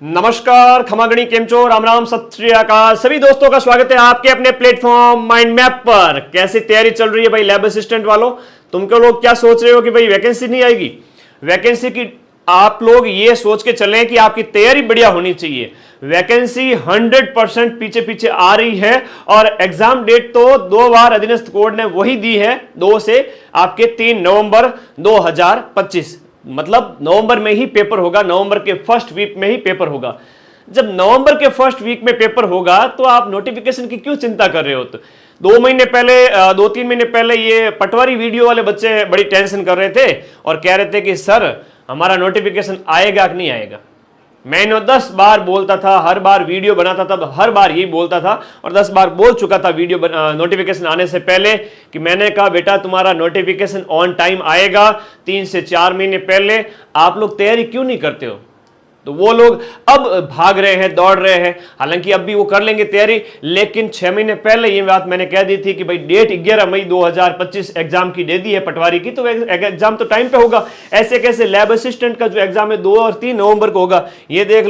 नमस्कार, खमागणी केमचो, राम राम, सत श्री अकाल। सभी दोस्तों का स्वागत है आपके अपने प्लेटफॉर्म माइंड मैप पर। कैसी तैयारी चल रही है भाई लैब असिस्टेंट वालों? तुमको लोग क्या सोच रहे हो कि भाई वैकेंसी नहीं आएगी? वैकेंसी की आप लोग ये सोच के चलें कि आपकी तैयारी बढ़िया होनी चाहिए। वैकेंसी 100% पीछे पीछे आ रही है और एग्जाम डेट तो 2 बार अधीनस्थ कोर्ट ने वही दी है, 2 से आपके 3 नवंबर 2025। मतलब नवंबर में ही पेपर होगा, नवंबर के फर्स्ट वीक में ही पेपर होगा। जब नवंबर के फर्स्ट वीक में पेपर होगा तो आप नोटिफिकेशन की क्यों चिंता कर रहे हो? तो 2-3 महीने पहले ये पटवारी वीडियो वाले बच्चे बड़ी टेंशन कर रहे थे और कह रहे थे कि सर हमारा नोटिफिकेशन आएगा कि नहीं आएगा। मैंने 10 बार बोलता था, हर बार वीडियो बनाता था, हर बार यही बोलता था और 10 बार बोल चुका था वीडियो नोटिफिकेशन आने से पहले कि मैंने कहा बेटा तुम्हारा नोटिफिकेशन ऑन टाइम आएगा। 3 से 4 महीने पहले आप लोग तैयारी क्यों नहीं करते हो? तो वो लोग अब भाग रहे हैं, दौड़ रहे हैं। हालांकि अब भी वो कर लेंगे तैयारी, लेकिन 6 महीने पहले ये बात मैंने कह दी थी कि भाई डेट 11 मई 2025 एग्जाम की दे दी है पटवारी की, तो एग्जाम तो टाइम पे होगा। ऐसे कैसे लैब असिस्टेंट का जो एग्जाम है 2 और 3 नवंबर को होगा। ये देख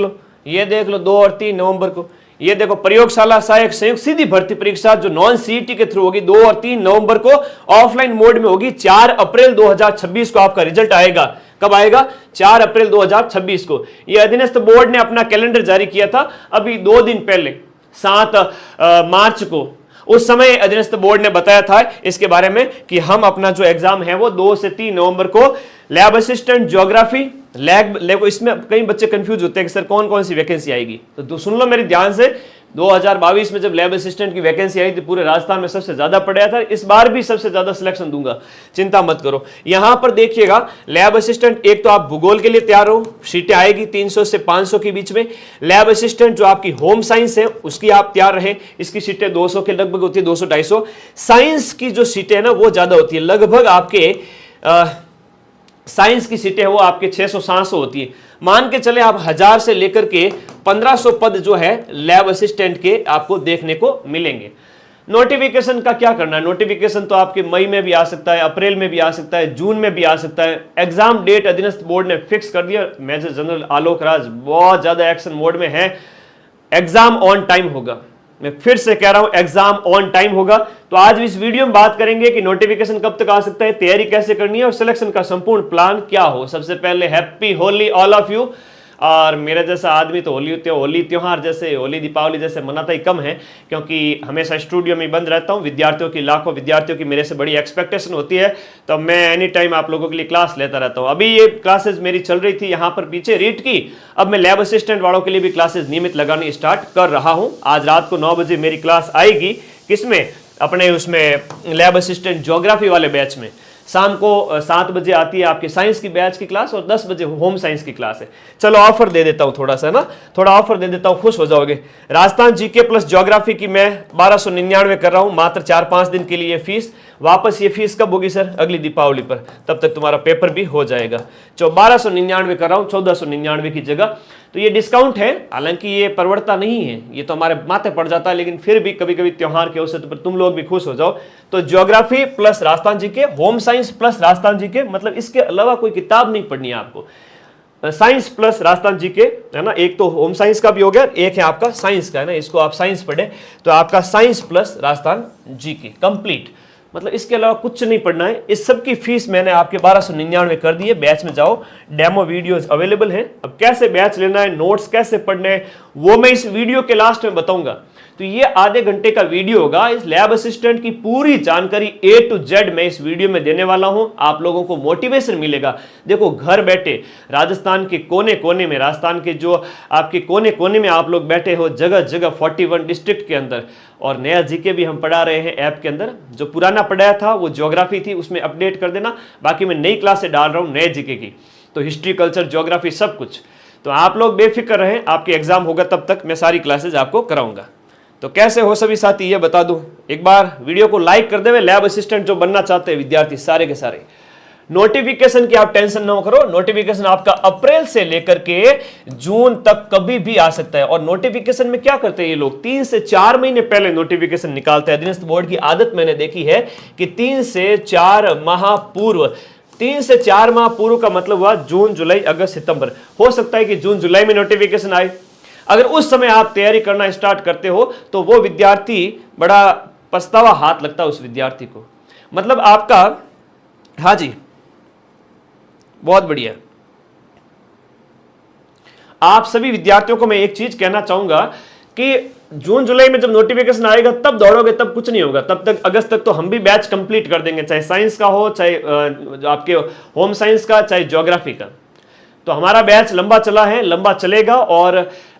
लो 2 और 3 नवंबर को। ये देखो प्रयोगशाला सहायक संयुक्त सीधी भर्ती परीक्षा जो नॉन सीईटी के थ्रू होगी 2 और 3 नवंबर को ऑफलाइन मोड में होगी। 4 अप्रैल 2026 को आपका रिजल्ट आएगा। कब आएगा? 4 अप्रैल 2026 को। यह अधीनस्थ बोर्ड ने अपना कैलेंडर जारी किया था अभी 2 दिन पहले, 7 मार्च को। उस समय अधीनस्थ बोर्ड ने बताया था इसके बारे में कि हम अपना जो एग्जाम है वो 2 से 3 नवंबर को लैब असिस्टेंट ज्योग्राफी लैब। इसमें कई बच्चे कंफ्यूज होते हैं कि सर कौन कौन सी वैकेंसी आएगी। तो सुन लो मेरी ध्यान से, 2022 में जब लैब असिस्टेंट की वैकेंसी आई थी पूरे राजस्थान में सबसे ज्यादा पड़ा था। इस बार भी सबसे ज्यादा सिलेक्शन दूंगा, चिंता मत करो। यहां पर देखिएगा लैब असिस्टेंट, एक तो आप भूगोल के लिए तैयार हो, सीटें आएगी 300 से 500 के बीच में। लैब असिस्टेंट जो आपकी होम साइंस है उसकी आप तैयार रहे, इसकी सीटें 200 के लगभग होती है, 200-250। साइंस की जो सीटें है ना वो ज्यादा होती है, लगभग आपके साइंस की सीटें वो आपके 600-700 होती है। मान के चले आप 1000 से लेकर के 1500 पद जो है लैब असिस्टेंट के आपको देखने को मिलेंगे। नोटिफिकेशन का क्या करना है? नोटिफिकेशन तो आपके मई में भी आ सकता है, अप्रैल में भी आ सकता है, जून में भी आ सकता है। एग्जाम डेट अधीनस्थ बोर्ड ने फिक्स कर दिया। मेजर जनरल आलोक राज बहुत ज्यादा एक्शन मोड में है। एग्जाम ऑन टाइम होगा, मैं फिर से कह रहा हूं एग्जाम ऑन टाइम होगा। तो आज इस वीडियो में बात करेंगे कि नोटिफिकेशन कब तक आ सकता है, तैयारी कैसे करनी है और सिलेक्शन का संपूर्ण प्लान क्या हो। सबसे पहले happy Holi all of you. और मेरा जैसा आदमी तो होली त्योहार जैसे, होली दीपावली जैसे मनाता ही कम है, क्योंकि हमेशा स्टूडियो में बंद रहता हूँ। लाखों विद्यार्थियों की मेरे से बड़ी एक्सपेक्टेशन होती है, तो मैं एनी टाइम आप लोगों के लिए क्लास लेता रहता हूँ। अभी ये क्लासेस मेरी चल रही थी यहाँ पर पीछे रीट की, अब मैं लैब असिस्टेंट वालों के लिए भी क्लासेस नियमित लगानी स्टार्ट कर रहा हूँ। आज रात को 9 बजे मेरी क्लास आएगी, किसमें? अपने उसमें लैब असिस्टेंट ज्योग्राफी वाले बैच में। शाम को 7 बजे आती है आपके साइंस की बैच की क्लास और 10 बजे होम साइंस की क्लास है। चलो ऑफर दे देता हूं थोड़ा सा ना, थोड़ा ऑफर दे देता हूं, खुश हो जाओगे। राजस्थान जीके प्लस ज्योग्राफी की मैं 1299 कर रहा हूं, मात्र 4-5 दिन के लिए फीस। वापस ये फीस कब होगी सर? अगली दीपावली पर, तब तक तुम्हारा पेपर भी हो जाएगा। 1299 कर रहा हूं 1499 की जगह। तो ये डिस्काउंट है, हालांकि ये परवड़ता नहीं है, ये तो हमारे माथे पड़ जाता है, लेकिन फिर भी कभी कभी त्योहार के अवसर पर तुम लोग भी खुश हो जाओ। तो geography plus Rajasthan GK, home science plus Rajasthan GK, मतलब इसके अलावा कोई किताब नहीं पढ़नी है आपको। साइंस प्लस राजस्थान जीके है ना, एक तो होम साइंस का भी हो गया, एक है आपका साइंस का है ना, इसको आप साइंस पढ़े तो आपका science plus Rajasthan GK complete. मतलब इसके अलावा कुछ नहीं पढ़ना है। इस सब की फीस मैंने आपके 1299 कर दी है। बैच में जाओ, डेमो वीडियोस अवेलेबल हैं। अब कैसे बैच लेना है, नोट्स कैसे पढ़ने हैं, वो मैं इस वीडियो के लास्ट में बताऊंगा। तो ये आधे घंटे का वीडियो होगा, इस लैब असिस्टेंट की पूरी जानकारी A to Z मैं इस वीडियो में देने वाला हूं। आप लोगों को मोटिवेशन मिलेगा। देखो घर बैठे राजस्थान के कोने कोने में, राजस्थान के जो आपके कोने कोने में आप लोग बैठे हो, जगह जगह 41 डिस्ट्रिक्ट के अंदर। और नया जीके भी हम पढ़ा रहे हैं ऐप के अंदर। जो पुराना पढ़ाया था वो ज्योग्राफी थी, उसमें अपडेट कर देना। बाकी मैं नई क्लासें डाल रहा हूँ नए जीके की, तो हिस्ट्री, कल्चर, ज्योग्राफी सब कुछ। तो आप लोग बेफिक्र रहें, आपके एग्जाम होगा तब तक मैं सारी क्लासेज आपको कराऊंगा। तो कैसे हो सभी साथी ये बता दूं। एक बार वीडियो को लाइक कर देवे। लैब असिस्टेंट जो बनना चाहते हैं विद्यार्थी सारे के सारे, नोटिफिकेशन की आप टेंशन ना करो। नोटिफिकेशन आपका अप्रैल से लेकर के जून तक कभी भी आ सकता है। और नोटिफिकेशन में क्या करते हैं ये लोग, 3 से 4 महीने पहले नोटिफिकेशन निकालते हैं। अधीनस्थ बोर्ड की आदत मैंने देखी है कि 3 से 4 माह पूर्व 3 से 4 माह पूर्व का मतलब हुआ जून, जुलाई, अगस्त, सितंबर। हो सकता है कि जून, जुलाई में नोटिफिकेशन आए। अगर उस समय आप तैयारी करना स्टार्ट करते हो तो वो विद्यार्थी, बड़ा पछतावा हाथ लगता है उस विद्यार्थी को। मतलब आपका, हाँ जी, बहुत बढ़िया। आप सभी विद्यार्थियों को मैं एक चीज कहना चाहूंगा कि जून जुलाई में जब नोटिफिकेशन आएगा तब दौड़ोगे, तब कुछ नहीं होगा। तब तक अगस्त तक तो हम भी बैच कंप्लीट कर देंगे, चाहे साइंस का हो, चाहे आपके होम साइंस का, चाहे ज्योग्राफी का। तो हमारा बैच लंबा चला है, लंबा चलेगा, और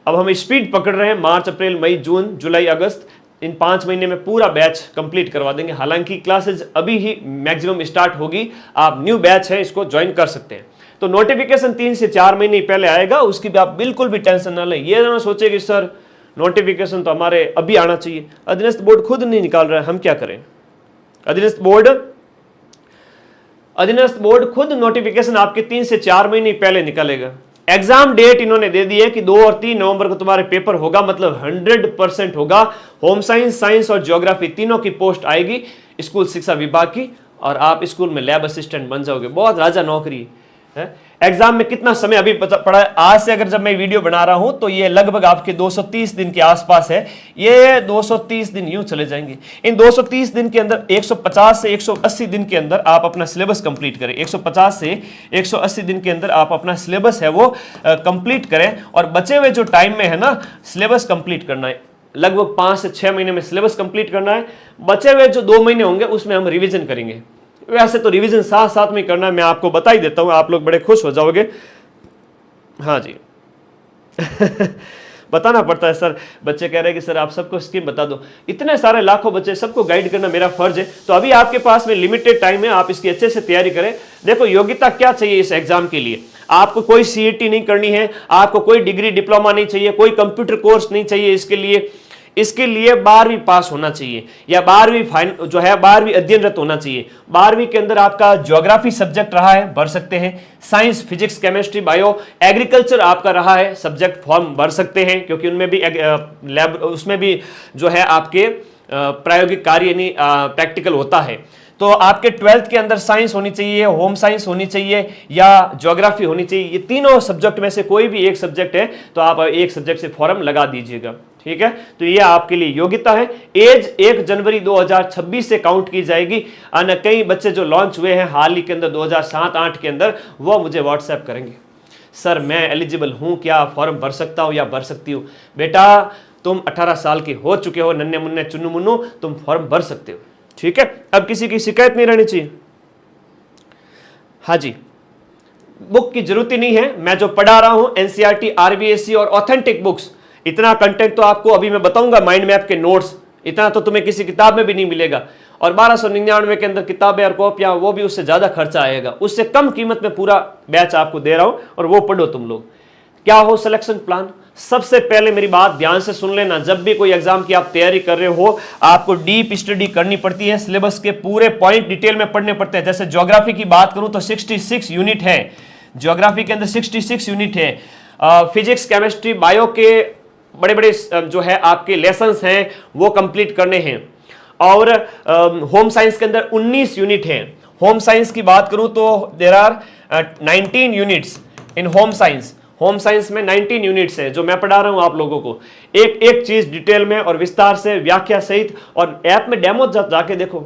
अब हम स्पीड पकड़ रहे हैं। मार्च, अप्रैल, मई, जून, जुलाई, अगस्त, इन 5 महीने में पूरा बैच कंप्लीट करवा देंगे। हालांकि क्लासेज अभी ही मैक्सिमम स्टार्ट होगी, आप न्यू बैच है, इसको ज्वाइन कर सकते हैं। तो नोटिफिकेशन 3 से 4 महीने पहले आएगा, उसकी भी आप बिल्कुल भी टेंशन ना लें। ये ना सोचे कि सर नोटिफिकेशन तो हमारे अभी आना चाहिए। अधीनस्थ बोर्ड खुद नहीं निकाल रहा है, हम क्या करें? अधीनस्थ बोर्ड खुद नोटिफिकेशन आपके 3 से 4 महीने पहले निकालेगा। एग्जाम डेट इन्होंने दे दी है कि 2 और 3 नवंबर को तुम्हारे पेपर होगा, मतलब 100% होगा। होम साइंस, साइंस और ज्योग्राफी तीनों की पोस्ट आएगी स्कूल शिक्षा विभाग की, और आप स्कूल में लैब असिस्टेंट बन जाओगे। बहुत राजा नौकरी है। एग्जाम में कितना समय अभी पड़ा है? आज से अगर जब मैं वीडियो बना रहा हूं तो ये लगभग आपके 230 दिन के आसपास है। ये 230 दिन यूं चले जाएंगे। इन 230 दिन के अंदर 150 से 180 दिन के अंदर आप अपना सिलेबस कंप्लीट करें। 150 से 180 दिन के अंदर आप अपना सिलेबस है वो कंप्लीट करें, और बचे हुए जो टाइम में है ना, सिलेबस कंप्लीट करना है। लगभग 5 से 6 महीने में सिलेबस कंप्लीट करना है। बचे हुए जो 2 महीने होंगे उसमें हम रिविजन करेंगे। वैसे तो रिवीजन साथ साथ में करना है, मैं आपको बता ही देता हूं, आप लोग बड़े खुश हो जाओगे। हाँ जी बताना पड़ता है सर, बच्चे कह रहे हैं कि सर आप सबको स्कीम बता दो। इतने सारे लाखों बच्चे, सबको गाइड करना मेरा फर्ज है। तो अभी आपके पास में लिमिटेड टाइम है, आप इसकी अच्छे से तैयारी करें। देखो, योग्यता क्या चाहिए इस एग्जाम के लिए? आपको कोई सीईटी नहीं करनी है, आपको कोई डिग्री डिप्लोमा नहीं चाहिए, कोई कंप्यूटर कोर्स नहीं चाहिए। इसके लिए 12वीं पास होना चाहिए, या 12वीं जो है 12वीं अध्ययनरत होना चाहिए। 12वीं के अंदर आपका ज्योग्राफी सब्जेक्ट रहा है, भर सकते हैं। Science, physics, chemistry, bio, agriculture आपका रहा है सब्जेक्ट, फॉर्म भर सकते हैं, क्योंकि उनमें भी लैब, उसमें भी जो है आपके प्रायोगिक कार्य यानी प्रैक्टिकल होता है। तो आपके 12th के अंदर साइंस होनी चाहिए, होम साइंस होनी चाहिए, या ज्योग्राफी होनी चाहिए। ये तीनों सब्जेक्ट में से कोई भी एक सब्जेक्ट है तो आप एक सब्जेक्ट से फॉर्म लगा दीजिएगा, ठीक है। तो ये आपके लिए योग्यता है। एज 1 जनवरी 2026 से काउंट की जाएगी। कई बच्चे जो लॉन्च हुए हैं हाल ही के अंदर 2007-8 के अंदर, वो मुझे व्हाट्सएप करेंगे, सर मैं एलिजिबल हूं क्या, फॉर्म भर सकता हूं या भर सकती हूं? बेटा तुम 18 साल के हो चुके हो, नन्हे मुन्ने चुन्नू मुन्नू, तुम फॉर्म भर सकते हो, ठीक है। अब किसी की शिकायत नहीं रहनी चाहिए। हाँ जी, बुक की जरूरत ही नहीं है। मैं जो पढ़ा रहा हूं एनसीईआरटी, आरबीएससी और ऑथेंटिक बुक्स, इतना कंटेंट तो आपको अभी मैं बताऊंगा। माइंड मैप के नोट्स, इतना तो तुम्हें किसी किताब में भी नहीं मिलेगा। और 1299 के अंदर किताबें और कॉपियां, वो भी उससे ज्यादा खर्चा आएगा। उससे कम कीमत में पूरा बैच आपको दे रहा हूं, और वो पढ़ो तुम लोग। क्या हो सिलेक्शन प्लान? सबसे पहले मेरी बात ध्यान से सुन लेना। जब भी कोई एग्जाम की आप तैयारी कर रहे हो, आपको डीप स्टडी करनी पड़ती है। सिलेबस के पूरे पॉइंट डिटेल में पढ़ने पड़ते हैं। जैसे ज्योग्राफी की बात करूं तो 66 यूनिट है, ज्योग्राफी के अंदर 66 यूनिट है। फिजिक्स, केमिस्ट्री, बायो के बड़े बड़े जो है आपके लेसन्स हैं वो कंप्लीट करने हैं। और होम साइंस के अंदर 19 यूनिट हैं। होम साइंस की बात करूं तो there are 19 units in home science. Home science में 19 यूनिट्स है जो मैं पढ़ा रहा हूं आप लोगों को, एक एक चीज डिटेल में और विस्तार से, व्याख्या सहित। और ऐप में डेमो जाके देखो,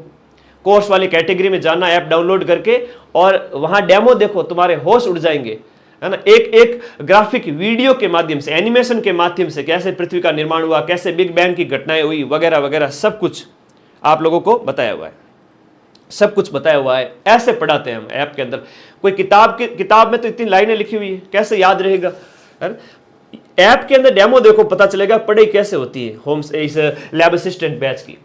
कोर्स वाली कैटेगरी में जाना, ऐप डाउनलोड करके, और वहां डेमो देखो, तुम्हारे होश उड़ जाएंगे, है ना। एक एक ग्राफिक वीडियो के माध्यम से, एनिमेशन के माध्यम से, कैसे पृथ्वी का निर्माण हुआ, कैसे बिग बैंग की घटनाएं हुई, वगैरह वगैरह, सब कुछ आप लोगों को बताया हुआ है। सब कुछ बताया हुआ है, ऐसे पढ़ाते हैं हम ऐप के अंदर। कोई किताब में तो इतनी लाइनें लिखी हुई है, कैसे याद रहेगा? ऐप के अंदर डेमो देखो, पता चलेगा पढ़ाई कैसे होती है होम इस लैब असिस्टेंट बैच की।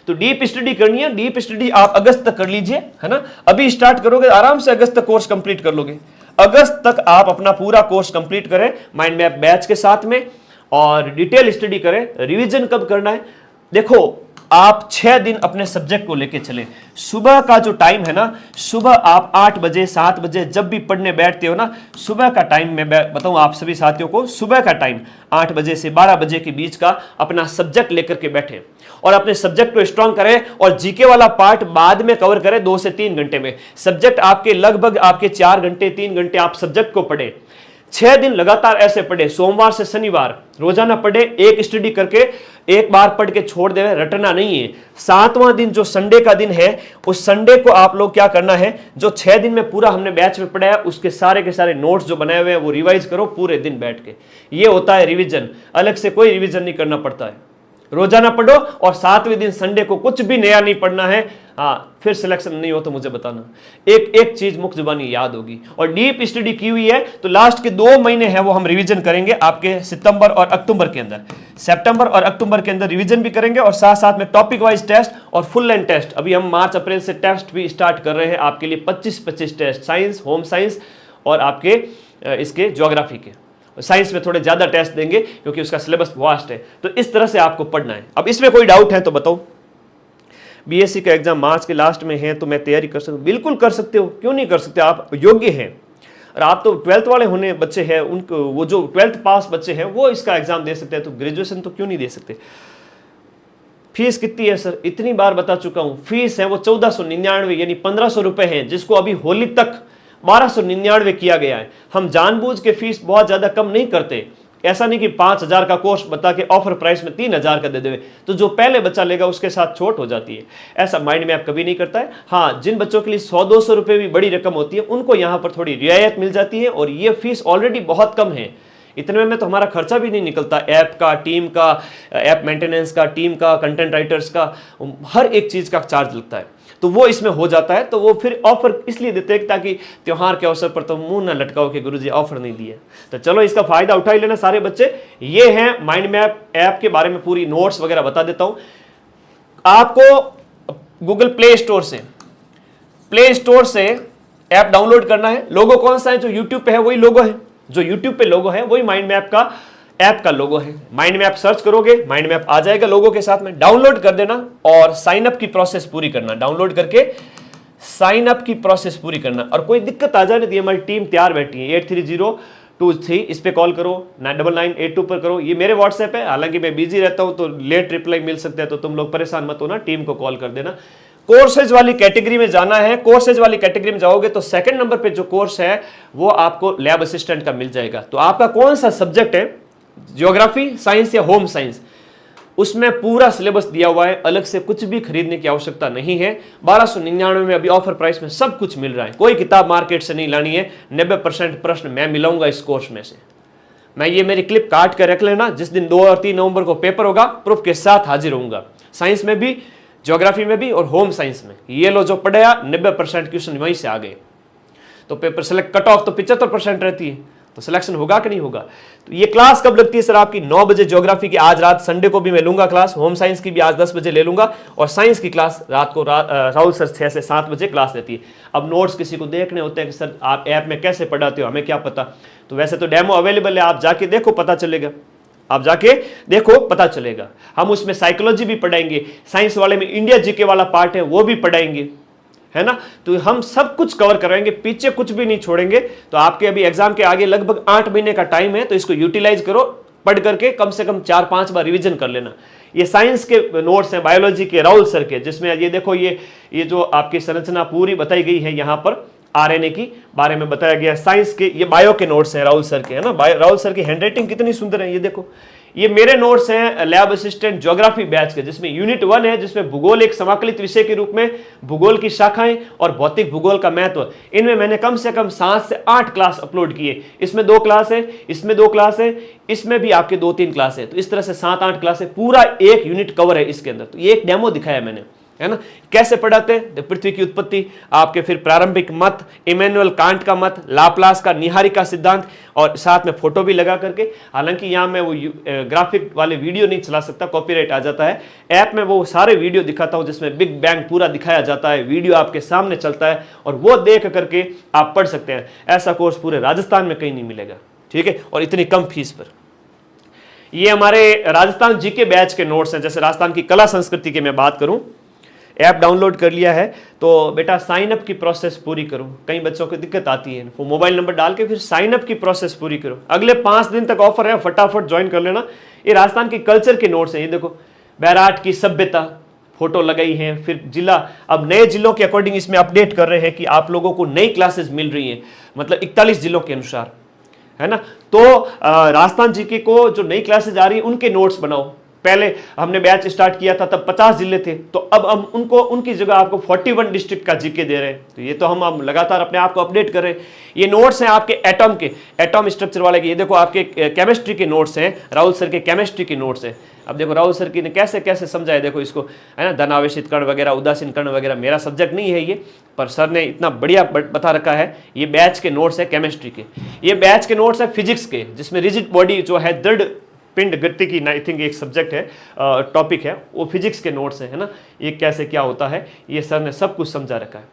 तो डीप स्टडी करनी है, डीप स्टडी आप अगस्त तक कर लीजिए, है ना। अभी स्टार्ट करोगे आराम से अगस्त तक कोर्स कंप्लीट कर लोगे। अगस्त तक आप अपना पूरा कोर्स कंप्लीट करें माइंड मैप बैच के साथ में, और डिटेल स्टडी करें। रिवीजन कब करना है? देखो, आप 6 दिन अपने सब्जेक्ट को लेके चले। सुबह का जो टाइम है ना, सुबह आप 8 बजे 7 बजे जब भी पढ़ने बैठते हो ना, सुबह का टाइम मैं बताऊं आप सभी साथियों को, सुबह का टाइम 8 बजे से 12 बजे के बीच का अपना सब्जेक्ट लेकर के बैठे और अपने सब्जेक्ट को स्ट्रांग करें और जीके वाला पार्ट बाद में कवर करें 2 से 3 घंटे में। सब्जेक्ट आपके लगभग आपके 4 घंटे 3 घंटे आप सब्जेक्ट को पढ़े, 6 दिन लगातार ऐसे पढ़े, सोमवार से शनिवार रोजाना पढ़े, एक स्टडी करके एक बार पढ़ के छोड़ दे, रटना नहीं है। 7वां दिन जो संडे का दिन है, उस संडे को आप लोग क्या करना है, जो 6 दिन में पूरा हमने बैच में पढ़ा है उसके सारे के सारे नोट्स जो बनाए हुए हैं वो रिवाइज करो पूरे दिन बैठ के। ये होता है रिवीजन, अलग से कोई रिवीजन नहीं करना पड़ता है, रोजाना पढ़ो। और 7वें दिन संडे को कुछ भी नया नहीं पढ़ना है। हाँ, फिर सिलेक्शन नहीं हो तो मुझे बताना, एक एक चीज मुख्य जुबानी याद होगी। और डीप स्टडी की हुई है तो लास्ट के 2 महीने हैं वो हम रिवीजन करेंगे आपके सितंबर और अक्टूबर के अंदर। सितंबर और अक्टूबर के अंदर रिवीजन भी करेंगे और साथ साथ में टॉपिक वाइज टेस्ट और फुल लेंथ टेस्ट। अभी हम मार्च अप्रैल से टेस्ट भी स्टार्ट कर रहे हैं आपके लिए, 25-25 टेस्ट, साइंस, होम साइंस और आपके इसके ज्योग्राफी के। साइंस में थोड़े ज्यादा टेस्ट देंगे क्योंकि उसका सिलेबस वास्ट है। तो इस तरह से आपको पढ़ना है। अब इसमें कोई डाउट है तो बताओ। बीएससी का एग्जाम मार्च के लास्ट में है तो मैं तैयारी कर सकता हूँ? बिल्कुल कर सकते हो, क्यों नहीं कर सकते, आप योग्य हैं। और आप तो 12th वाले होने बच्चे हैं, उनको वो जो 12th पास बच्चे हैं वो इसका एग्जाम दे सकते हैं, तो ग्रेजुएशन तो क्यों नहीं दे सकते। फीस कितनी है सर? इतनी बार बता चुका हूं, फीस है वो 1499 यानी 1500 रुपए है, जिसको अभी होली तक 1299 किया गया है। हम जानबूझ के फीस बहुत ज्यादा कम नहीं करते, ऐसा नहीं कि 5000 का कोर्स बता के ऑफर प्राइस में 3000 का दे देवे, तो जो पहले बच्चा लेगा उसके साथ छूट हो जाती है। ऐसा माइंड में आप कभी नहीं करता है। हाँ, जिन बच्चों के लिए 100-200 रुपए भी बड़ी रकम होती है उनको यहाँ पर थोड़ी रियायत मिल जाती है और ये फीस ऑलरेडी बहुत कम है। इतने में तो हमारा खर्चा भी नहीं निकलता, ऐप का, टीम का, ऐप मेंटेनेंस का, टीम का, कंटेंट राइटर्स का, हर एक चीज का चार्ज लगता है, तो वो इसमें हो जाता है। तो वो फिर ऑफर इसलिए देते हैं ताकि त्योहार के अवसर पर तो मुंह ना लटकाओ कि गुरुजी ऑफर नहीं दिए। तो चलो इसका फायदा उठा ही लेना सारे बच्चे। ये है माइंड मैप ऐप के बारे में पूरी नोट्स वगैरह बता देता हूं आपको। गूगल प्ले स्टोर से ऐप डाउनलोड करना है। लोगो कौन सा है? जो यूट्यूब पे है वही लोगो है, जो यूट्यूब पे लोगो है वही माइंड मैप का ऐप का लोगो है। माइंड मैप सर्च करोगे, माइंड मैप आ जाएगा लोगो के साथ में, डाउनलोड कर देना और साइन अप की प्रोसेस पूरी करना। डाउनलोड करके साइन अप की प्रोसेस पूरी करना। और कोई दिक्कत आ जाए तो हमारी टीम तैयार बैठी है, 83023, इस पे कॉल करो, 9982 पर करो। ये मेरे व्हाट्सएप है, हालांकि मैं बिजी रहता हूं तो लेट रिप्लाई मिल सकता है, तो तुम लोग परेशान मत होना, टीम को कॉल कर देना। कोर्सेज वाली कैटेगरी में जाना है। कोर्सेज वाली कैटेगरी में जाओगे तो सेकंड नंबर पे जो कोर्स है वो आपको लैब असिस्टेंट का मिल जाएगा। तो आपका कौन सा सब्जेक्ट है, ज्योग्राफी, साइंस या होम साइंस, उसमें पूरा सिलेबस दिया हुआ है, अलग से कुछ भी खरीदने की आवश्यकता नहीं है। 1299 में अभी ऑफर प्राइस में सब कुछ मिल रहा है। कोई किताब मार्केट से नहीं लानी है। 90% प्रश्न मैं मिलाऊंगा इस कोर्स में से। मैं ये मेरी क्लिप काट कर रख लेना, जिस दिन 2 और 3 नवंबर को पेपर होगा प्रूफ के साथ हाजिर होऊंगा, साइंस में भी, ज्योग्राफी में भी और होम साइंस में। ये लो जो पढ़ाया 90% क्वेश्चन वहीं से आ गए। तो पेपर सेलेक्ट कट ऑफ तो 75% रहती है, तो सिलेक्शन होगा कि नहीं होगा। तो ये क्लास कब लगती है सर आपकी? 9 बजे ज्योग्राफी की, आज रात संडे को भी मैं लूंगा क्लास। होम साइंस की भी आज 10 बजे ले लूंगा और साइंस की क्लास रात को राहुल सर 6 से 7 बजे क्लास लेती है। अब नोट्स किसी को देखने होते हैं कि सर आप ऐप में कैसे पढ़ाते हो, हमें क्या पता। तो वैसे तो डेमो अवेलेबल है, आप जाके देखो पता चलेगा, आप जाके देखो पता चलेगा। हम उसमें साइकोलॉजी भी पढ़ाएंगे, साइंस वाले में इंडिया जीके वाला पार्ट है वो भी पढ़ाएंगे, है ना। तो हम सब कुछ कवर कराएंगे, पीछे कुछ भी नहीं छोड़ेंगे। तो आपके अभी एग्जाम के आगे लगभग 8 महीने का टाइम है, तो इसको यूटिलाइज करो। पढ़ करके कम से कम 4-5 बार रिवीजन कर लेना। ये साइंस के नोट्स हैं, बायोलॉजी के राहुल सर के, जिसमें ये देखो ये जो आपकी संरचना पूरी बताई गई है, यहाँ पर आरएनए की बारे में बताया गया। साइंस के ये बायो के नोट्स हैं राहुल सर के, है ना। राहुल सर की हैंडराइटिंग कितनी सुंदर है, ये देखो। ये मेरे नोट्स हैं लैब असिस्टेंट ज्योग्राफी बैच के, जिसमें यूनिट 1 है, जिसमें भूगोल एक समाकलित विषय के रूप में भूगोल की शाखाएं और भौतिक भूगोल का महत्व। इनमें मैंने कम से कम 7 से 8 क्लास अपलोड किए। इसमें 2 क्लास है, इसमें 2 क्लास है, इसमें भी आपके 2-3 क्लास है। तो इस तरह से 7-8 क्लास है, पूरा एक यूनिट कवर है इसके अंदर। तो ये एक डेमो दिखाया मैंने, है ना। कैसे पढ़ाते हैं? पृथ्वी की उत्पत्ति, आपके फिर प्रारंभिक मत, इमैनुअल कांट का मत, लाप्लास का निहारिका सिद्धांत, और साथ में फोटो भी लगा करके। हालांकि यहाँ मैं वो ग्राफिक वाले वीडियो नहीं चला सकता, कॉपीराइट आ जाता है। ऐप में वो सारे वीडियो दिखाता हूँ जिसमें बिग बैंग पूरा दिखाया जाता है, वीडियो आपके सामने चलता है और वो देख करके आप पढ़ सकते हैं। ऐसा कोर्स पूरे राजस्थान में कहीं नहीं मिलेगा, ठीक है, और इतनी कम फीस पर। ये हमारे राजस्थान जीके बैच के नोट्स हैं। जैसे राजस्थान की कला संस्कृति की मैं बात करूं, ऐप डाउनलोड कर लिया है तो बेटा साइन अप की प्रोसेस पूरी करो। कई बच्चों को दिक्कत आती है, वो मोबाइल नंबर डाल के फिर साइन अप की प्रोसेस पूरी करो। अगले 5 दिन तक ऑफर है, फटाफट ज्वाइन कर लेना। ये राजस्थान की कल्चर के नोट्स हैं। ये देखो, बैराट की सभ्यता फोटो लगाई है, फिर जिला, अब नए जिलों के अकॉर्डिंग इसमें अपडेट कर रहे हैं कि आप लोगों को नई क्लासेस मिल रही हैं, मतलब 41 जिलों के अनुसार, है ना। तो राजस्थान जीके को जो नई क्लासेस आ रही है उनके नोट्स बनाओ। पहले हमने बैच स्टार्ट किया था तब 50 जिले थे, तो अब हम उनको उनकी जगह आपको 41 डिस्ट्रिक्ट का जीके दे रहे हैं। तो ये तो हम लगातार अपने आप को अपडेट कर रहे हैं। ये नोट्स हैं आपके एटॉम के, एटॉम स्ट्रक्चर वाले के। ये देखो आपके केमिस्ट्री के नोट्स हैं, राहुल सर के केमिस्ट्री के नोट्स हैं। अब देखो राहुल सर की ने कैसे कैसे समझाया, देखो इसको, है ना, धनावेशित कण वगैरह, उदासीन कण वगैरह। मेरा सब्जेक्ट नहीं है ये, पर सर ने इतना बढ़िया बता रखा है। ये बैच के नोट्स है केमिस्ट्री के। ये बैच के नोट्स है फिजिक्स के, जिसमें रिजिड बॉडी जो है, दृढ़ पिंड गति की, आई थिंक एक सब्जेक्ट है, टॉपिक है, वो फिजिक्स के नोट्स है ना। ये कैसे क्या होता है ये सर ने सब कुछ समझा रखा है।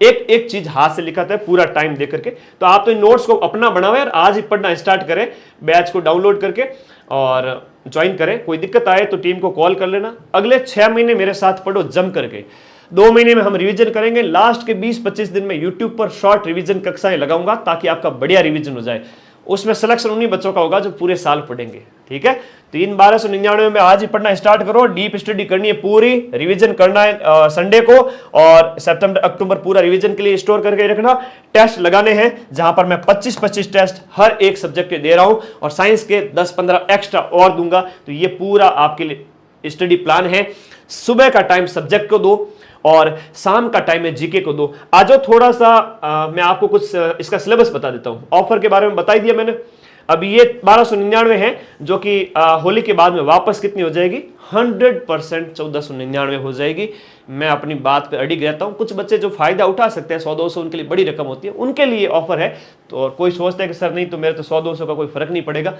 एक एक चीज हाथ से लिखा था पूरा टाइम दे करके। तो आप तो इन नोट्स को अपना बनावे और आज ही पढ़ना स्टार्ट करें, बैच को डाउनलोड करके और ज्वाइन करें। कोई दिक्कत आए तो टीम को कॉल कर लेना। अगले 6 महीने मेरे साथ पढ़ो जम करके। 2 महीने में हम रिवीजन करेंगे। लास्ट के 20-25 दिन में यूट्यूब पर शॉर्ट रिवीजन कक्षाएं लगाऊंगा ताकि आपका बढ़िया रिवीजन हो जाए। उसमें सिलेक्शन उन्हीं बच्चों का होगा जो पूरे साल पढ़ेंगे, ठीक है। तो इन 1299 में आज ही पढ़ना स्टार्ट करो। डीप स्टडी करनी है, पूरी रिवीजन करना है संडे को, और सितंबर अक्टूबर पूरा रिवीजन के लिए स्टोर करके रखना। टेस्ट लगाने हैं जहां पर मैं 25-25 टेस्ट हर एक सब्जेक्ट के दे रहा हूं, और साइंस के 10-15 एक्स्ट्रा और दूंगा। तो ये पूरा आपके लिए स्टडी प्लान है। सुबह का टाइम सब्जेक्ट को दो और शाम का टाइम है जीके को दो। आज थोड़ा सा मैं आपको कुछ इसका सिलेबस बता देता हूं। ऑफर के बारे में बता ही दिया मैंने। अब ये 1299 है, जो कि होली के बाद में वापस कितनी हो जाएगी, 100% 1499 हो जाएगी। मैं अपनी बात पे अड़िग रहता हूं। कुछ बच्चे जो फायदा उठा सकते हैं, 100-200 उनके लिए बड़ी रकम होती है, उनके लिए ऑफर है। तो और कोई सोचता है कि सर नहीं तो मेरे तो 100-200 का कोई फर्क नहीं पड़ेगा,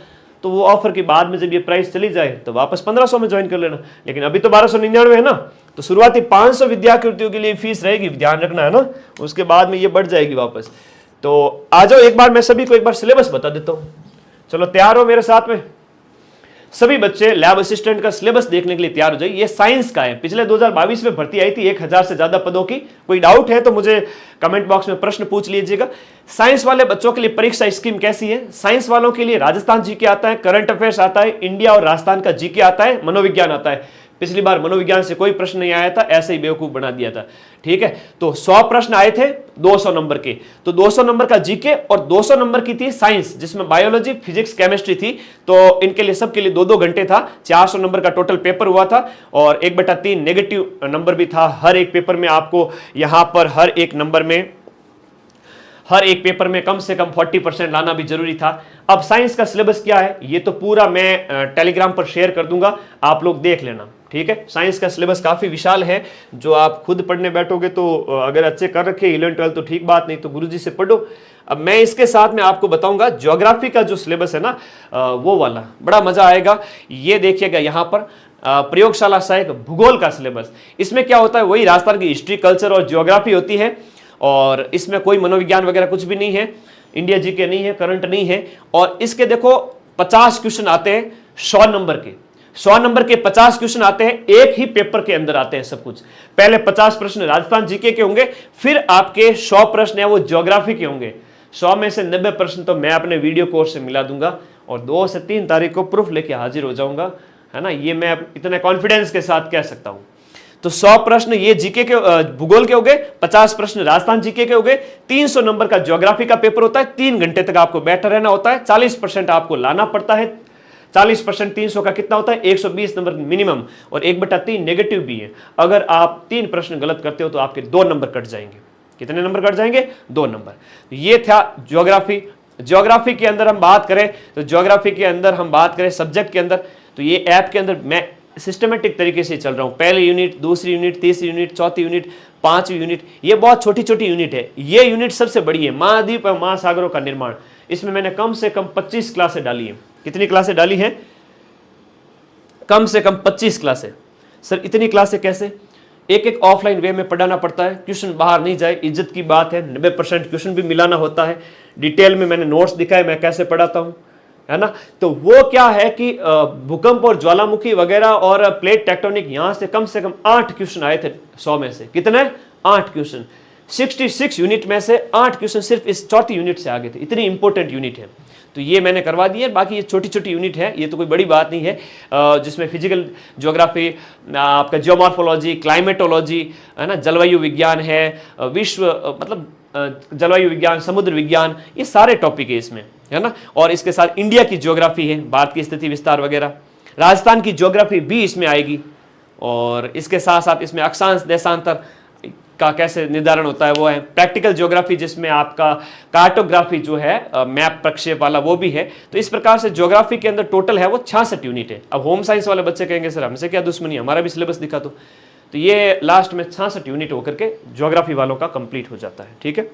तो वो ऑफर के बाद में जब ये प्राइस चली जाए तो वापस 1500 में ज्वाइन कर लेना। लेकिन अभी तो 1299 है ना, तो शुरुआती 500 विद्यार्थियों के लिए फीस रहेगी, ध्यान रखना है ना। उसके बाद में ये बढ़ जाएगी वापस। तो आ जाओ, एक बार मैं सभी को एक बार सिलेबस बता देता हूं। चलो तैयार हो मेरे साथ में? सभी बच्चे लैब असिस्टेंट का सिलेबस देखने के लिए तैयार हो जाइए। ये साइंस का है, पिछले 2022 में भर्ती आई थी 1000 से ज्यादा पदों की। कोई डाउट है तो मुझे कमेंट बॉक्स में प्रश्न पूछ लीजिएगा। साइंस वाले बच्चों के लिए परीक्षा स्कीम कैसी है? साइंस वालों के लिए राजस्थान जीके आता है, करंट अफेयर्स आता है, इंडिया और राजस्थान का जीके आता है, मनोविज्ञान आता है। पिछली बार मनोविज्ञान से कोई प्रश्न नहीं आया था, ऐसे ही बेवकूफ बना दिया था, ठीक है। तो 100 प्रश्न आए थे 200 नंबर के, तो 200 नंबर का जीके और 200 नंबर की थी साइंस, जिसमें बायोलॉजी, फिजिक्स, केमिस्ट्री थी। तो इनके लिए सबके लिए 2-2 घंटे था। 400 नंबर का टोटल पेपर हुआ था, और 1/3 नेगेटिव नंबर भी था हर एक पेपर में। आपको यहां पर हर एक पेपर में कम से कम 40% लाना भी जरूरी था। अब साइंस का सिलेबस क्या है ये तो पूरा मैं टेलीग्राम पर शेयर कर दूंगा, आप लोग देख लेना, ठीक है। साइंस का सिलेबस काफी विशाल है, जो आप खुद पढ़ने बैठोगे तो अगर अच्छे कर रखे 11-12 तो ठीक बात, नहीं तो गुरुजी से पढ़ो। अब मैं इसके साथ में आपको बताऊंगा ज्योग्राफी का जो सिलेबस है ना, वो वाला बड़ा मजा आएगा। ये देखिएगा यहाँ पर प्रयोगशाला सहायक भूगोल का सिलेबस। इसमें क्या होता है, वही राजस्थान की हिस्ट्री, कल्चर और ज्योग्राफी होती है, और इसमें कोई मनोविज्ञान वगैरह कुछ भी नहीं है, इंडिया जीके नहीं है, करंट नहीं है। और इसके देखो 50 क्वेश्चन आते हैं 100 नंबर के। 100 नंबर के 50 क्वेश्चन आते हैं, एक ही पेपर के अंदर आते हैं सब कुछ। पहले 50 प्रश्न राजस्थान जीके के होंगे, फिर आपके 100 प्रश्न है वो ज्योग्राफी के होंगे। 100 में से 90 प्रश्न तो मैं अपने वीडियो कोर्स से मिला दूंगा, और 2 से 3 तारीख को प्रूफ लेके हाजिर हो जाऊंगा, है ना। ये मैं इतने कॉन्फिडेंस के साथ कह सकता हूं। तो 100 प्रश्न ये जीके के भूगोल के हो गए, 50 प्रश्न राजस्थान जीके के हो गए, 300 नंबर का ज्योग्राफी का पेपर होता है, 3 घंटे तक आपको बैठा रहना होता है, 40% आपको लाना पड़ता है। 40% 300 का कितना होता है, 120 नंबर मिनिमम, और 1/3 नेगेटिव भी है। अगर आप 3 प्रश्न गलत करते हो तो आपके 2 नंबर कट जाएंगे। कितने नंबर कट जाएंगे? 2 नंबर। ये था ज्योग्राफी। ज्योग्राफी के अंदर हम बात करें तो ज्योग्राफी के अंदर हम बात करें सब्जेक्ट के अंदर, तो ये ऐप के अंदर मैं सिस्टमेटिक तरीके से चल रहा हूं। पहली यूनिट, दूसरी यूनिट, तीसरी यूनिट, चौथी यूनिट, 5वीं यूनिट। ये बहुत छोटी छोटी यूनिट है, ये यूनिट सबसे बड़ी है, महाद्वीप और महासागरों का निर्माण। इसमें मैंने कम से कम 25 क्लासें डाली हैं। कितनी क्लासें डाली हैं? कम से कम 25 क्लासें। सर इतनी क्लासें कैसे? एक ऑफलाइन वे में पढ़ाना पड़ता है, क्वेश्चन बाहर नहीं जाए, इज्जत की बात है। 90% क्वेश्चन भी मिलाना होता है। डिटेल में मैंने नोट्स दिखाए मैं कैसे पढ़ाता हूं, है ना। तो वो क्या है कि भूकंप और ज्वालामुखी वगैरह और प्लेट टेक्टोनिक, यहां से कम 8 क्वेश्चन आए थे 100 में से। कितने? 8 क्वेश्चन। 66 यूनिट में से 8 क्वेश्चन सिर्फ इस चौथी यूनिट से आगे थे। इतनी इंपॉर्टेंट यूनिट है, तो ये मैंने करवा दी है। बाकी ये छोटी छोटी यूनिट है, ये तो कोई बड़ी बात नहीं है, जिसमें फिजिकल ज्योग्राफी, आपका जियोमॉर्फोलॉजी, क्लाइमेटोलॉजी, है ना, जलवायु विज्ञान है, विश्व मतलब जलवायु विज्ञान, समुद्र विज्ञान, ये सारे टॉपिक है इसमें, है ना। और इसके साथ इंडिया की ज्योग्राफी है, भारत की स्थिति विस्तार वगैरह। राजस्थान की ज्योग्राफी भी इसमें आएगी। और इसके साथ साथ इसमें अक्षांश देशांतर का कैसे निर्धारण होता है वो है। प्रैक्टिकल ज्योग्राफी जिसमें आपका कार्टोग्राफी जो है मैप प्रक्षेप वाला वो भी है। तो इस प्रकार से ज्योग्राफी के अंदर टोटल है वो 66 यूनिट है। अब होम साइंस वाले बच्चे कहेंगे सर हमसे क्या दुश्मनी, हमारा भी सिलेबस दिखा दो। तो ये लास्ट में 66 यूनिट होकर के ज्योग्राफी वालों का कंप्लीट हो जाता है, ठीक है।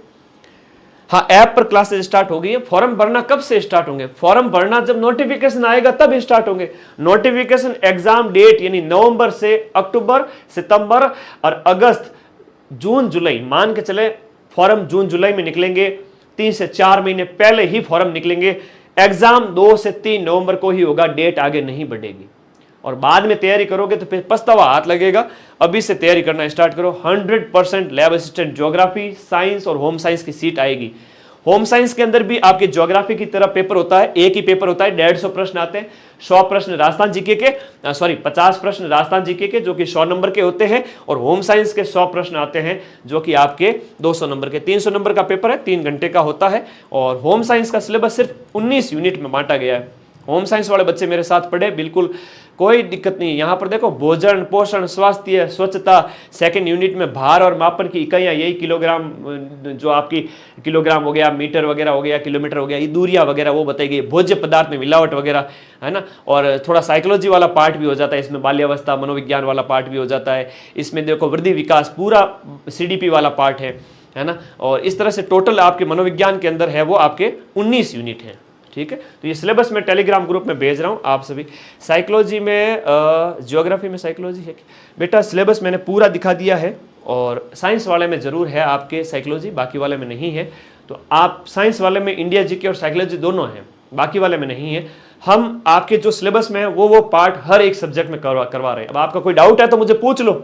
हाँ, ऐप पर क्लासेस स्टार्ट हो गई है। फॉर्म भरना कब से स्टार्ट होंगे? फॉर्म भरना जब नोटिफिकेशन आएगा तब स्टार्ट होंगे। नोटिफिकेशन एग्जाम डेट यानी नवंबर से अक्टूबर, सितंबर और अगस्त, जून जुलाई, मान के चले फॉर्म जून जुलाई में निकलेंगे। 3 से 4 महीने पहले ही फॉर्म निकलेंगे। एग्जाम 2 से 3 नवंबर को ही होगा, डेट आगे नहीं बढ़ेगी। और बाद में तैयारी करोगे तो फिर पछतावा हाथ लगेगा। अभी से तैयारी करना स्टार्ट करो। 100% लैब असिस्टेंट ज्योग्राफी, साइंस और होम साइंस की सीट आएगी। होम साइंस के अंदर भी आपके ज्योग्राफी की तरह पेपर होता है, एक ही पेपर होता है। 150 प्रश्न आते हैं। 100 प्रश्न राजस्थान जीके के, 50 प्रश्न राजस्थान जीके के जो कि 100 नंबर के होते हैं। और होम साइंस के 100 प्रश्न आते हैं जो कि आपके 200 नंबर के। 300 नंबर का पेपर है, 3 घंटे का होता है। और होम साइंस का सिलेबस सिर्फ 19 यूनिट में बांटा गया है। होम साइंस वाले बच्चे मेरे साथ पढ़े, बिल्कुल कोई दिक्कत नहीं। यहाँ पर देखो, भोजन, पोषण, स्वास्थ्य, स्वच्छता, सेकंड यूनिट में भार और मापन की इकाइयाँ, यही किलोग्राम, जो आपकी किलोग्राम हो गया, मीटर वगैरह हो गया, किलोमीटर हो गया, ये दूरियाँ वगैरह वो बताई गई। भोज्य पदार्थ में मिलावट वगैरह, है ना। और थोड़ा साइकोलॉजी वाला पार्ट भी हो जाता है इसमें, बाल्यावस्था, मनोविज्ञान वाला पार्ट भी हो जाता है इसमें। देखो, वृद्धि विकास पूरा CDP वाला पार्ट है ना। और इस तरह से टोटल आपके मनोविज्ञान के अंदर है वो आपके 19 यूनिट हैं, ठीक है। तो ये सिलेबस मैं टेलीग्राम ग्रुप में भेज रहा हूँ आप सभी। साइकोलॉजी में, ज्योग्राफी में साइकोलॉजी है बेटा, सिलेबस मैंने पूरा दिखा दिया है। और साइंस वाले में ज़रूर है आपके साइकोलॉजी, बाकी वाले में नहीं है। तो आप साइंस वाले में इंडिया जीके और साइकोलॉजी दोनों हैं, बाकी वाले में नहीं है। हम आपके जो सिलेबस में है वो पार्ट हर एक सब्जेक्ट में करवा रहे हैं। अब आपका कोई डाउट है तो मुझे पूछ लो,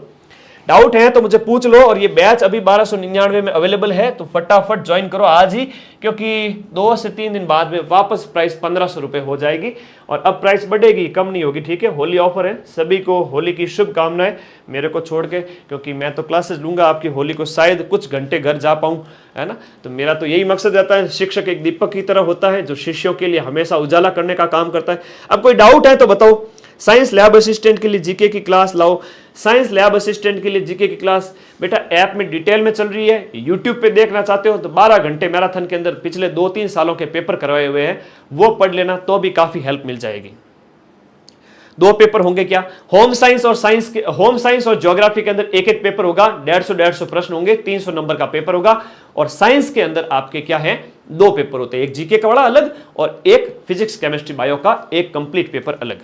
डाउट है तो मुझे पूछ लो। और ये बैच अभी 1299 में अवेलेबल है, तो फटाफट ज्वाइन करो आज ही, क्योंकि 2 से 3 दिन बाद में वापस प्राइस 1500 रुपये हो जाएगी। और अब प्राइस बढ़ेगी, कम नहीं होगी, ठीक है। होली ऑफर है, सभी को होली की शुभकामनाएं मेरे को छोड़ के, क्योंकि मैं तो क्लासेस लूंगा आपकी होली को, शायद कुछ घंटे घर जा पाऊँ, है ना। तो मेरा तो यही मकसद रहता है। शिक्षक एक दीपक की तरह होता है जो शिष्यों के लिए हमेशा उजाला करने का काम करता है। अब कोई डाउट है तो बताओ। साइंस लैब असिस्टेंट के लिए जीके की क्लास लाओ। साइंस लैब असिस्टेंट के लिए जीके की क्लास बेटा ऐप में डिटेल में चल रही है। यूट्यूब पे देखना चाहते हो तो 12 घंटे मैराथन के अंदर पिछले 2-3 सालों के पेपर करवाए हुए हैं, वो पढ़ लेना तो भी काफी हेल्प मिल जाएगी। 2 पेपर होंगे क्या, होम साइंस और ज्योग्राफी के अंदर एक पेपर होगा। 150 प्रश्न होंगे, 300 नंबर का पेपर होगा। और साइंस के अंदर आपके क्या है, 2 पेपर होते हैं, एक जीके का बड़ा अलग और एक फिजिक्स केमिस्ट्री बायो का एक कंप्लीट पेपर अलग।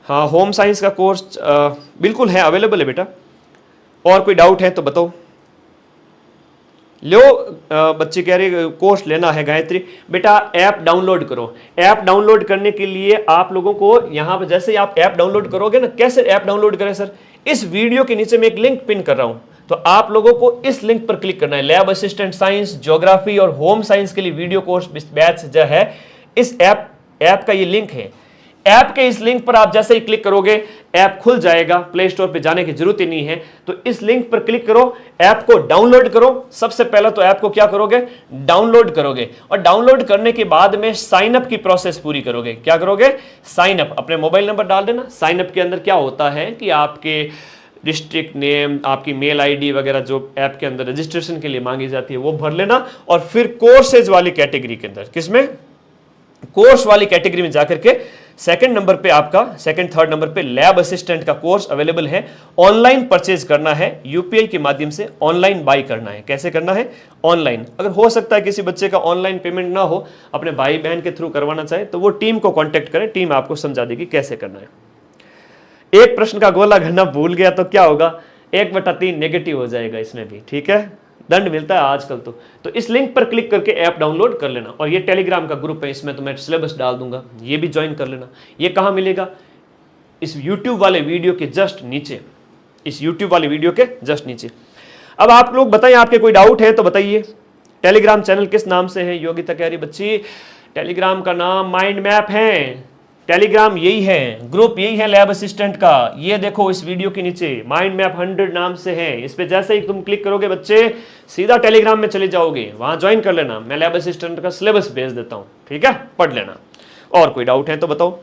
हाँ, होम साइंस का कोर्स बिल्कुल है, अवेलेबल है बेटा। और कोई डाउट है तो बताओ। लो, बच्चे कह रहे कोर्स लेना है गायत्री। बेटा ऐप डाउनलोड करो। ऐप डाउनलोड करने के लिए आप लोगों को यहाँ पर, जैसे आप ऐप डाउनलोड करोगे ना, कैसे ऐप डाउनलोड करें सर, इस वीडियो के नीचे मैं एक लिंक पिन कर रहा हूँ, तो आप लोगों को इस लिंक पर क्लिक करना है। लैब असिस्टेंट साइंस, ज्योग्राफी और होम साइंस के लिए वीडियो कोर्स बैच जो है, इस ऐप का ये लिंक है। ऐप के इस लिंक पर आप जैसे ही क्लिक करोगे ऐप खुल जाएगा, प्ले स्टोर पे जाने की जरूरत ही नहीं है। तो इस लिंक पर क्लिक करो, ऐप को डाउनलोड करो। सबसे पहले तो ऐप को क्या करोगे, डाउनलोड करोगे। और डाउनलोड करने के बाद में साइन अप की प्रोसेस पूरी करोगे। क्या करोगे, साइन अप, अपने मोबाइल नंबर डाल देना। साइन अप के अंदर क्या होता है कि आपके डिस्ट्रिक्ट नेम, आपकी मेल आईडी वगैरह जो ऐप के अंदर रजिस्ट्रेशन के लिए मांगी जाती है वो भर लेना। और फिर कोर्सेज वाली कैटेगरी के अंदर, किसमें, कोर्स वाली कैटेगरी में जाकर के सेकंड नंबर पे आपका, सेकंड थर्ड नंबर पे लैब असिस्टेंट का कोर्स अवेलेबल है। ऑनलाइन परचेज करना है, यूपीआई के माध्यम से ऑनलाइन बाई करना है। कैसे करना है, ऑनलाइन। अगर हो सकता है किसी बच्चे का ऑनलाइन पेमेंट ना हो, अपने भाई बहन के थ्रू करवाना चाहे तो वो टीम को कांटेक्ट करें, टीम आपको समझा देगी कैसे करना है। एक प्रश्न का गोला घरना भूल गया तो क्या होगा, 1/3 नेगेटिव हो जाएगा इसमें भी, ठीक है। दंड मिलता है आजकल तो इस लिंक पर क्लिक करके ऐप डाउनलोड कर लेना। और ये टेलीग्राम का ग्रुप है, इसमें तो मैं सिलेबस डाल दूंगा, ये भी ज्वाइन कर लेना। ये कहाँ मिलेगा? इस YouTube वाले वीडियो के जस्ट नीचे, इस YouTube वाले वीडियो के जस्ट नीचे। अब आप लोग बताइए, आपके कोई डाउट है तो बताइए। टेलीग्राम चैनल किस नाम से है? योगिता कह रही बच्ची टेलीग्राम का नाम माइंड मैप है। टेलीग्राम यही है, ग्रुप यही है लैब असिस्टेंट का। ये देखो इस वीडियो के नीचे माइंड मैप 100 नाम से है। इस पे जैसे ही तुम क्लिक करोगे बच्चे सीधा टेलीग्राम में चले जाओगे, वहां ज्वाइन कर लेना। मैं लैब असिस्टेंट का सिलेबस भेज देता हूं, ठीक है, पढ़ लेना। और कोई डाउट है तो बताओ।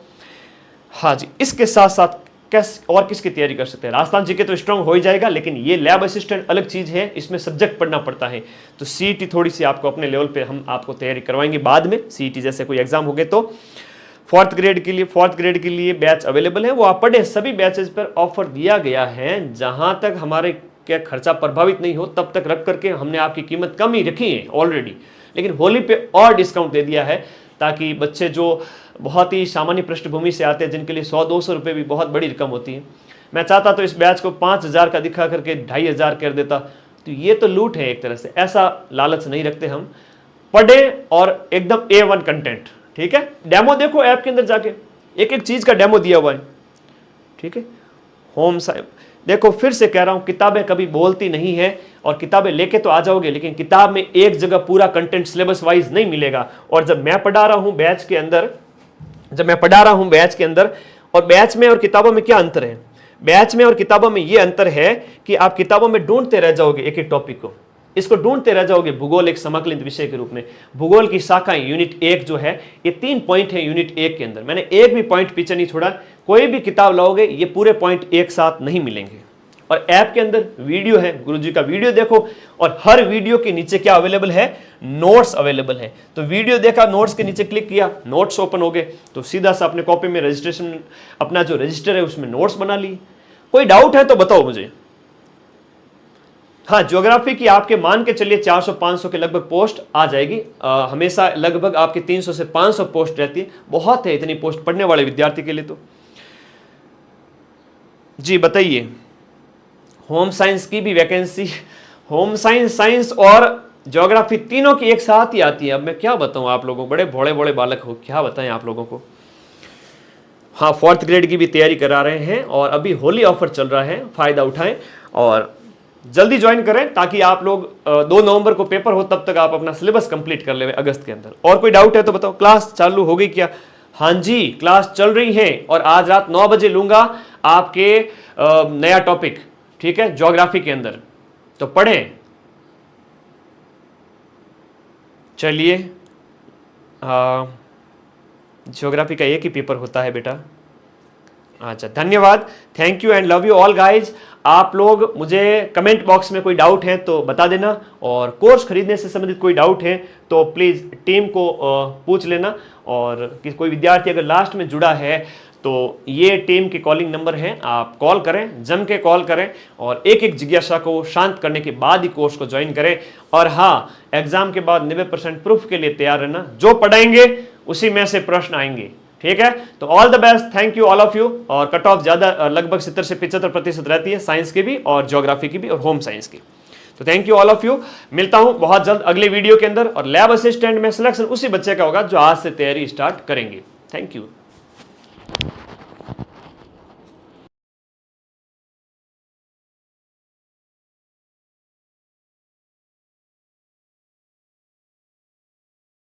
हाँ जी, इसके साथ साथ और किसकी तैयारी कर सकते हैं? राजस्थान जीके तो स्ट्रांग हो ही जाएगा, लेकिन ये लैब असिस्टेंट अलग चीज है, इसमें सब्जेक्ट पढ़ना पड़ता है। तो सीईटी थोड़ी सी आपको अपने लेवल पे हम आपको तैयारी करवाएंगे बाद में। सीईटी जैसे कोई एग्जाम हो गए तो फोर्थ ग्रेड के लिए बैच अवेलेबल है, वो आप पढ़े। सभी बैचेस पर ऑफर दिया गया है, जहां तक हमारे क्या खर्चा प्रभावित नहीं हो तब तक रख करके हमने आपकी कीमत कम ही रखी है ऑलरेडी, लेकिन होली पे और डिस्काउंट दे दिया है, ताकि बच्चे जो बहुत ही सामान्य पृष्ठभूमि से आते हैं, जिनके लिए 100-200 रुपये भी बहुत बड़ी रकम होती है। मैं चाहता तो इस बैच को 5000 का दिखा करके 2500 कर देता, तो ये तो लूट है एक तरह से। ऐसा लालच नहीं रखते हम, पढ़े और एकदम A1 कंटेंट, ठीक है। डेमो देखो ऐप के अंदर जाके, एक एक चीज का डेमो दिया हुआ है, ठीक है। होम साइंस देखो, फिर से कह रहा हूं, किताबें कभी बोलती नहीं है, और किताबें लेके तो आ जाओगे, लेकिन किताब में एक जगह पूरा कंटेंट सिलेबस वाइज नहीं मिलेगा। और जब मैं पढ़ा रहा हूं बैच के अंदर, और बैच में और किताबों में क्या अंतर है? बैच में और किताबों में ये अंतर है कि आप किताबों में ढूंढते रह जाओगे एक एक टॉपिक को, इसको ढूंढते रह जाओगे। भूगोल एक समकालीन विषय के रूप में, भूगोल की शाखाएं यूनिट 1 जो है, ये 3 पॉइंट है यूनिट 1 के अंदर। मैंने एक भी पॉइंट पीछे नहीं छोड़ा। कोई भी किताब लाओगे ये पूरे पॉइंट एक साथ नहीं मिलेंगे। और ऐप के अंदर वीडियो है, गुरुजी का वीडियो देखो, और हर वीडियो के नीचे क्या अवेलेबल है? नोट्स अवेलेबल है। तो वीडियो देखा, नोट्स के नीचे क्लिक किया, नोट्स ओपन हो गए, तो सीधा सा अपने कॉपी में रजिस्ट्रेशन, अपना जो रजिस्टर है उसमें नोट्स बना लिए। कोई डाउट है तो बताओ मुझे। हाँ, ज्योग्राफी की आपके मान के चलिए 400-500 के लगभग पोस्ट आ जाएगी। हमेशा लगभग आपके 300 से 500 पोस्ट रहती है, बहुत है इतनी पोस्ट पढ़ने वाले विद्यार्थी के लिए तो। जी बताइए, होम साइंस की भी वैकेंसी, होम साइंस और ज्योग्राफी तीनों की एक साथ ही आती है। अब मैं क्या बताऊं आप लोगों को, बड़े भोले भोले बालक हो, क्या बताएं आप लोगों को। हाँ, 4th ग्रेड की भी तैयारी करा रहे हैं, और अभी होली ऑफर चल रहा है, फायदा उठाएं और जल्दी ज्वाइन करें, ताकि आप लोग 2 नवंबर को पेपर हो, तब तक आप अपना सिलेबस कंप्लीट कर ले अगस्त के अंदर। और कोई डाउट है तो बताओ। क्लास चालू हो गई क्या? हाँ जी, क्लास चल रही है, और आज रात 9 बजे लूंगा आपके नया टॉपिक, ठीक है, ज्योग्राफी के अंदर, तो पढ़ें। चलिए, ज्योग्राफी का एक ही पेपर होता है बेटा। अच्छा, धन्यवाद, thank you and love you all guys. आप लोग मुझे कमेंट बॉक्स में कोई डाउट है तो बता देना, और कोर्स खरीदने से संबंधित कोई डाउट है तो प्लीज़ टीम को पूछ लेना। और कोई विद्यार्थी अगर लास्ट में जुड़ा है तो ये टीम के कॉलिंग नंबर हैं, आप कॉल करें, जम के कॉल करें, और एक एक जिज्ञासा को शांत करने के बाद ही कोर्स को ज्वाइन करें। और हाँ, एग्जाम के बाद 90% प्रूफ के लिए तैयार रहना, जो पढ़ाएंगे उसी में से प्रश्न आएंगे, ठीक है। तो all the best, thank you all of you. और कट ऑफ ज़्यादा लगभग 70 से 75% रहती है साइंस की भी, और ज्योग्राफी की भी, और होम साइंस की। तो thank you all of you. मिलता हूं बहुत जल्द अगले वीडियो के अंदर। और लैब असिस्टेंट में सिलेक्शन उसी बच्चे का होगा जो आज से तैयारी स्टार्ट करेंगे। Thank you.